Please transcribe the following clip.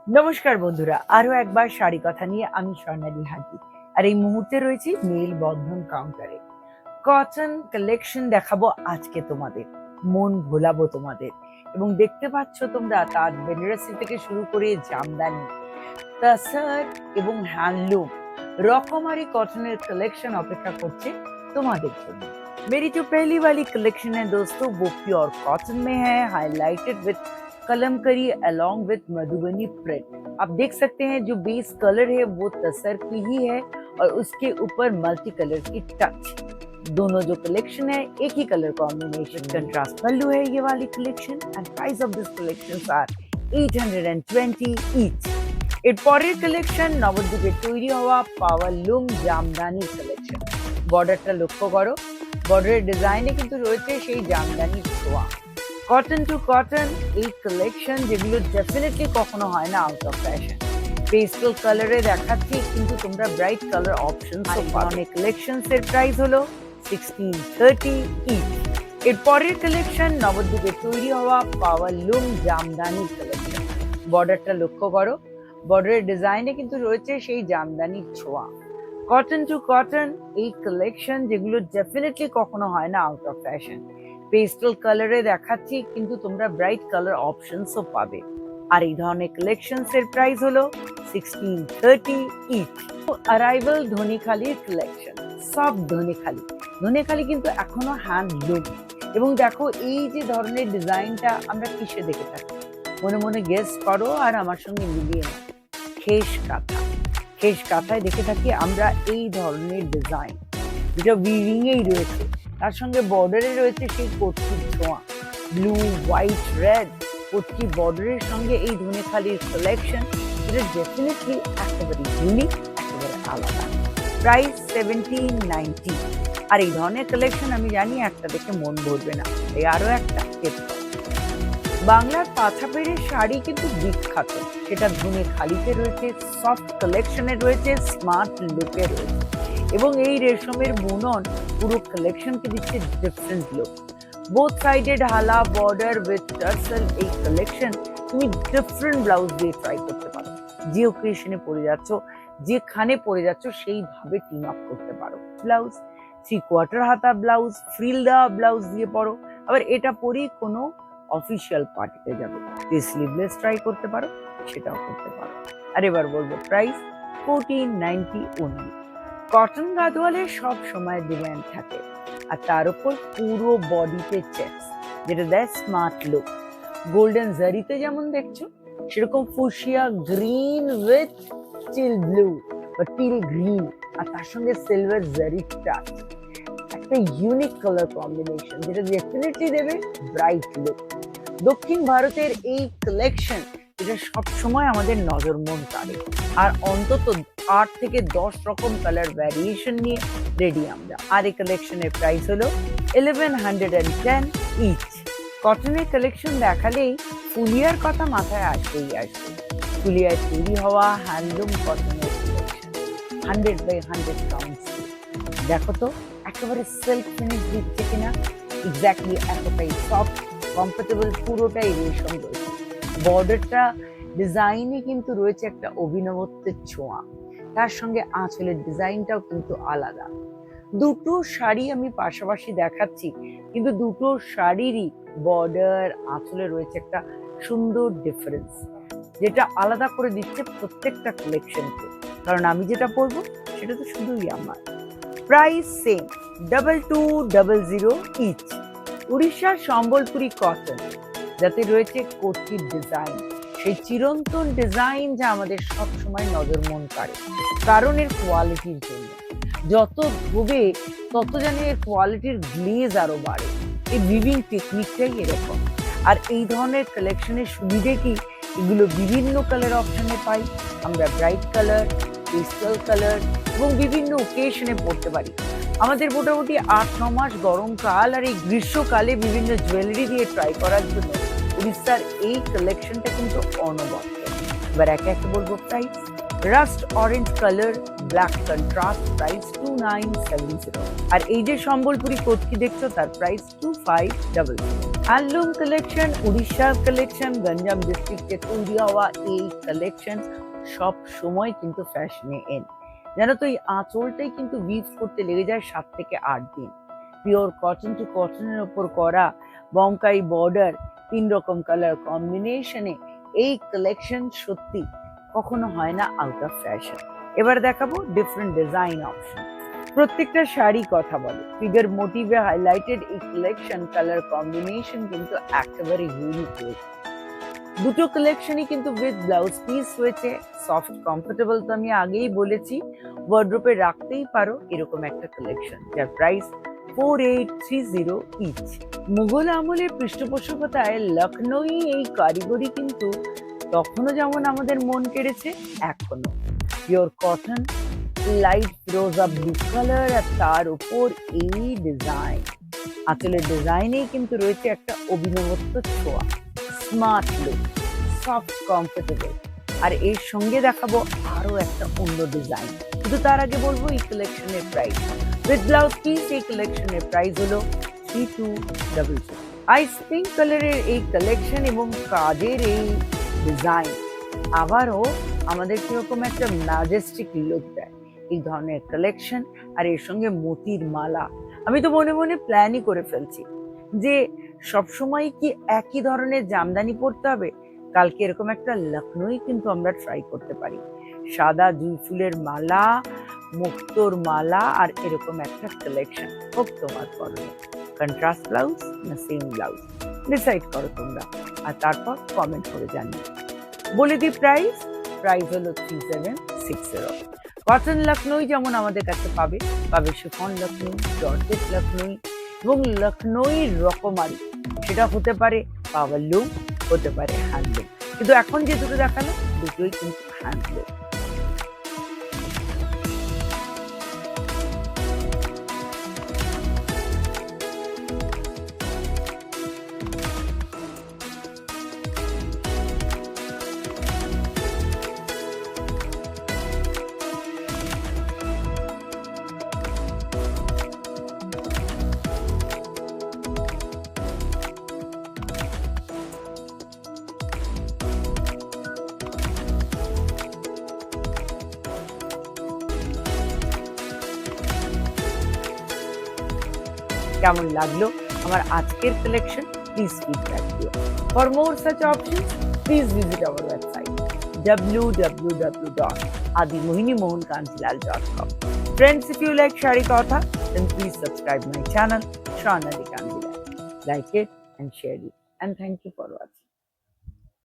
নমস্কার বন্ধুরা, আরো একবার শাড়ি কথা নিয়ে আমি স্বর্ণালী হাজি। আর এই মুহূর্তে রয়েছি নীল বন্ধন কাউন্টারে। কটন কালেকশন দেখাবো আজকে তোমাদের, মন ভোলাবো তোমাদের। এবং দেখতে পাচ্ছ তোমরা তাজ বেনারসি থেকে শুরু করে জামদানি, তাসার এবং হ্যান্ডলুম, রকমারি कॉटन कलेक्शन अपेक्षा करছে তোমাদের জন্য। मेरी जो पहली वाली कलेक्शन है दोस्तों, वो प्योर कॉटन में है, highlighted with kalamkari along with Madhubani print. आप देख सकते हैं जो बेस कलर है वो तसर की ही है और उसके ऊपर मल्टी कलर की टच। दोनों जो कलेक्शन है एक ही कलर कॉम्बिनेशन, कंट्रास्ट पल्लू है ये वाली collection and price of this collection are 820 each. এরপরের কালেকশন নবদ্বীপে তৈরি হওয়া পাওয়ারলুম জামদানি কালেকশন। বর্ডারটা লক্ষ্য করো, বর্ডারের ডিজাইনে কিন্তু রয়েছে সেই জামদানির ছোঁয়া। কটন টু কটন এই কালেকশন, যেগুলো ডেফিনেটলি কখনো হয় না আউট অফ ফ্যাশন। পেস্টেল কালারে দেখাচ্ছি, কিন্তু তোমরা ব্রাইট কালার অপশন অনেক কালেকশনস এর প্রাইস হলো 1630 ইচ। এরপরের কালেকশন নবদ্বীপে তৈরি হওয়া পাওয়ারলুম জামদানি কালেকশন। বর্ডারটা লক্ষ্য করো, বর্ডারের ডিজাইনে কিন্তু রয়েছে সেই জামদানির ছোঁয়া। কটন টু কটন এই কালেকশন, যেগুলো ডেফিনেটলি কখনো হয় না আউট অফ ফ্যাশন। পেস্টেল কালারে দেখাচ্ছি, কিন্তু তোমরা ব্রাইট কালার অপশনসও পাবে। আর এই ধরনের কালেকশনস এর প্রাইস হলো 1630 ইচ। অ্যারাইভাল ধনেখালির কালেকশন, সব ধনেখালি। ধনেখালি কিন্তু এখনো হ্যান্ডলুম। এবং দেখো এই যে ধরনের ডিজাইনটা আমরা কিসে দেখে থাকি, মনে মনে গেস করো আর আমার সঙ্গে মিলিয়ে নাও। খেস কাঁথা, খেস কাঁথায় দেখে থাকি আমরা এই ধরনের ডিজাইন, যেটা উইভিং এই রয়েছে, তার সঙ্গে বর্ডারে রয়েছে সেই কটকির ছোঁয়া। ব্লু, হোয়াইট, রেড কটকি বর্ডারের সঙ্গে এই ধনেখালির কালেকশন, যেটা ডেফিনেটলি একেবারে ইউনিক, একেবারে আলাদা। প্রাইস 1790। আর এই ধরনের কালেকশন আমি জানি একটা দেখে মন ভরবে না, এই আরো একটা এরপর। বাংলার পাছাপেড়ের শাড়ি কিন্তু বিখ্যাত, সেটা ধনেখালিতে রয়েছে, সফট কালেকশনে রয়েছে, স্মার্ট লুকে রয়েছে। এবং এই রেশমের বুনন পুরো কালেকশনকে দিচ্ছে ডিফারেন্ট লুক। বোথ সাইডেড হালা বর্ডার উইথ টার্সেল এই কালেকশন তুমি ডিফারেন্ট ব্লাউজ দিয়ে ট্রাই করতে পারো। যে ওকেশনে পরে যাচ্ছ, যেখানে পরে যাচ্ছ সেইভাবে টিম আপ করতে পারো। ব্লাউজ 3/4 হাতা ব্লাউজ, ফ্রিল দেওয়া ব্লাউজ দিয়ে পরো, আবার এটা পরেই কোনো অফিসিয়াল পার্টিতে যাবে, স্লিভলেস ট্রাই করতে পারো, সেটাও করতে পারো। আর এবার বলবো প্রাইস 1490 অনলি। কটন গাদোয়ালের সব সময় ডিমান্ড থাকে, আর তার উপর পুরো বডিতে চেকস, যেটা দেয় স্মার্ট লুক। গোল্ডেন জারিতে যেমন দেখছো, সেরকম fuchsia green with teal blue বা টিল গ্রিন, আর তার সঙ্গে সিলভার জারি টাচ, একটা ইউনিক কালার কম্বিনেশন, যেটা ডেফিনেটলি দেবে ব্রাইট লুক। দক্ষিণ ভারতের এই কালেকশন, যেটা সবসময় আমাদের নজর মন কাড়ে। আর অন্তত 8 থেকে 10 রকম কালার ভ্যারিয়েশন নিয়ে রেডি আমরা। আর এই কালেকশনের প্রাইস হলো 1110 ইচ। কটনের কালেকশন দেখালেই ফুলিয়ার কথা মাথায় আসবেই আসবে। ফুলিয়ায় তৈরি হওয়া হ্যান্ডলুম কটনের কালেকশন, 100/100 কাউন্টস। দেখো তো একেবারে সিল্ক ফিনিশ দিচ্ছে কিনা, এক্স্যাক্টলি এতটাই সফট, কমফোর্টেবল, পুরোটাই রেশম রয়েছে। বর্ডারটা ডিজাইনে কিন্তু রয়েছে একটা অভিনবত্বের ছোঁয়া, তার সঙ্গে আঁচলের ডিজাইনটাও কিন্তু আলাদা। দুটো শাড়ি আমি পাশাপাশি দেখাচ্ছি, কিন্তু দুটো শাড়িরই বর্ডার, আঁচলে রয়েছে একটা সুন্দর ডিফারেন্স, যেটা আলাদা করে দিচ্ছে প্রত্যেকটা কালেকশনকে। কারণ আমি যেটা পরবো সেটা তো শুধুই আমার। Price same, 2200 each. উড়িষ্যার সম্বলপুরি কটন, যাতে রয়েছে কটকির ডিজাইন, সেই চিরন্তন ডিজাইন যা আমাদের সবসময় নজর মন কাড়ে, কারণ এর কোয়ালিটির জন্য। যত ধোবে তত যেন এর কোয়ালিটির গ্লেজ আরো বাড়ে। এই উইভিং টেকনিকটাই এরকম। আর এই ধরনের কালেকশনের সুবিধে কি, এগুলো বিভিন্ন কালার অপশনে পাই আমরা, ব্রাইট কালার, পেস্টেল কালার, এবং বিভিন্ন ওকেশনে পড়তে পারি। আমাদের মোটামুটি 8-9 মাস গরমকাল আর এই গ্রীষ্মকালে বিভিন্ন জুয়েলারি দিয়ে ট্রাই করার জন্য উড়িষ্যার এই কালেকশনটা কিন্তু অনবদ্য। এবার একে একে বলবো price. Rushed orange colour, black contrast, price 2970। আর এই যে সম্বলপুরি কোটকি দেখছো তার প্রাইস 2500। হ্যান্ডলুম কালেকশন, উড়িষ্যার কালেকশন, গঞ্জাম ডিস্ট্রিক্টে তৈরি হওয়া এই কালেকশন সব সময় কিন্তু ফ্যাশনে এন। জানো তো এই আঁচলটাই কিন্তু উইভ করতে লেগে যায় 7 থেকে 8 দিন। পিওর কটন টু কটনের ওপর করা বঙ্কাই বর্ডার, 3 রকম কালার কম্বিনেশনে এই কালেকশন সত্যি কখনো হয় না আউট অফ ফ্যাশন। এবার দেখাবো ডিফারেন্ট ডিজাইন অপশন। প্রত্যেকটা শাড়ি কথা বলে, ফিগার মোটিভে হাইলাইটেড এই কালেকশন কালার কম্বিনেশন কিন্তু একেবারে ইউনিক হয়েছে। দুটো কালেকশনই কিন্তু উইথ ব্লাউজ পিস হয়েছে, সফট কমফোর্টেবল তো আমি আগেই বলেছি, ওয়ার্ড্রোপে রাখতেই পারো এরকম একটা কালেকশন যার প্রাইস 4830 ইচ। মুঘল আমলের পৃষ্ঠপোষকতায় লখনৌই এই কারিগরি কিন্তু তখনও যেমন আমাদের মন কেড়েছে, এখনো পিওর কটন, লাইট রোজা ব্লু কালার, আর তার উপর এই ডিজাইন। আঁচলের ডিজাইনেই কিন্তু রয়েছে একটা অভিনবত্ব ছোঁয়া, স্মার্ট লুক, সফট কমফোর্টেবল। আর এর সঙ্গে দেখাবো আরো একটা অন্য ডিজাইন। কিন্তু তার আগে বলবো এই কালেকশনের প্রাইস। উইথ ব্লাউজ পিস এই কালেকশনের প্রাইস হলো 3200। আইস পিঙ্ক কালারের এই কালেকশন এবং কাজের এই ডিজাইন আবারও আমাদের কিরকম একটা ম্যাজেস্টিক লুক দেয় এই ধরনের কালেকশন। আর এর সঙ্গে মতির মালা, আমি তো মনে মনে প্ল্যানই করে ফেলছি যে সবসময় কি একই ধরনের জামদানি পরতে হবে, কালকে এরকম একটা লখনৌই কিন্তু আমরা ট্রাই করতে পারি। সাদা জুই ফুলের মালা, মুক্তোর মালা, আর এরকম একটা কালেকশন হোক তোমার পরনে। কন্ট্রাস্ট ব্লাউজ না সেম ব্লাউজ, ডিসাইড করো তোমরা, আর তারপর কমেন্ট করে জানিও। বলে দিই প্রাইস হলো 3760। কটন লখনৌই যেমন আমাদের কাছে পাবে, শিফন লখনৌই, জর্জেট লখনৌই এবং লখনৌই রকমারি, সেটা হতে পারে পাওয়ারলুম, হতে পারে হ্যান্ডলুম। কিন্তু এখন যে দুটো দেখালো দুটোই কিন্তু হ্যান্ডলুম। কেমন লাগলো আমার আজকের কালেকশন, প্লিজ ফিডব্যাক দিও। For more such options please visit our website www.adimohinimohankanjilal.com. Friends, if you like Shari Katha, then please subscribe my channel Swarnali Kanjilal. Like it and share it. And thank you for watching.